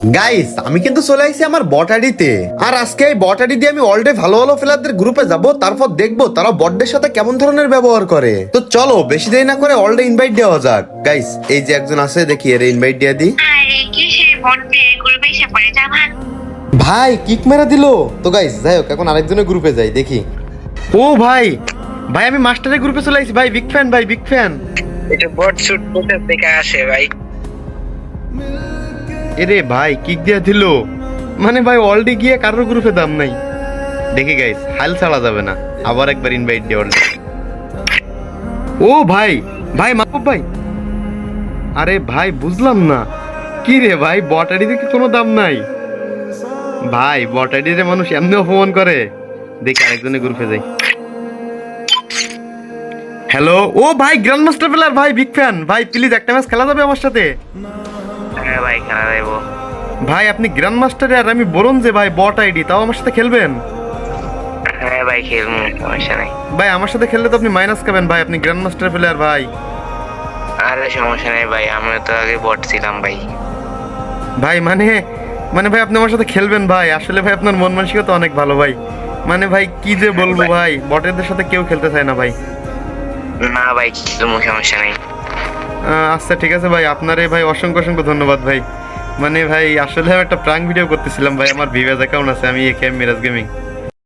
Guys আমি কিন্তু চলে আসছি আমার বটাডিতে। আর আজকে এই বটাডি দিয়ে আমি অলডে ভালো ভালো প্লেয়ারদের গ্রুপে যাব, তারপর দেখবো তারা বটদের সাথে কেমন ধরনের ব্যবহার করে। তো চলো বেশি দেরি না করে অলডে ইনভাইট দেওয়া যাক। গাইস এই যে একজন আছে, দেখি এর ইনভাইট দিয়ে দিই। ভাই কিক মেরা দিলো তো। গাইস যাই হোক, এখন আরেকজনের গ্রুপে যাই দেখি। ও ভাই, ভাই আমি মাস্টারের গ্রুপে চলে আসছি ভাই। বিগ ফ্যান ভাই, বিগ ফ্যান। এটা বট শুট কোথা থেকে আসে ভাই? এরে ভাই কিক দিয়া দিল, মানে ভাই অলরেডি গিয়ে কারোর গ্রুপে দাম নাই। দেখি গাইস হাল ছাড়া যাবে না, আবার একবার ইনভাইট দিয়ে অলরেডি। ও ভাই, ভাই মাহবুব ভাই। আরে ভাই বুঝলাম না, কি রে ভাই বটাডিতে কি কোনো দাম নাই? ভাই বটাডিতে মানুষ এমনি অপমান করে। দেখি আরেকজনের গ্রুপে যাই। হ্যালো, ও ভাই গ্র্যান্ড মাস্টার প্লেয়ার ভাই, বিগ ফ্যান ভাই। প্লিজ একটা ম্যাচ খেলা যাবে আমার সাথে? হ্যাঁ ভাই, খেলা দেবো। ভাই আপনি গ্র্যান্ড মাস্টারে আর আমি ব্রোঞ্জে ভাই, বট আইডি, তাও আমার সাথে খেলবেন? হ্যাঁ ভাই খেলবো, সমস্যা নাই। ভাই আমার সাথে খেললে তো আপনি মাইনাস খাবেন ভাই, আপনি গ্র্যান্ড মাস্টার প্লেয়ার ভাই। আরে সমস্যা নাই ভাই, আমি তো আগে বট ছিলাম ভাই। ভাই মানে মানে ভাই আপনি আমার সাথে খেলবেন ভাই? আসলে ভাই আপনার মন মানসিকতা অনেক ভালো ভাই। মানে ভাই কি যে বলবো ভাই, বটেদের সাথে কেউ খেলতে চায় না ভাই। না ভাই খেলবো, সমস্যা নাই। আচ্ছা ঠিক আছে ভাই, আপনারে ভাই অসংখ্য অসংখ্য ধন্যবাদ ভাই। মানে ভাই আসলে আমি একটা প্রাঙ্ক ভিডিও করতেছিলাম ভাই, আমার ভিভাস অ্যাকাউন্ট আছে, আমি একে মিরাজ গেমিং।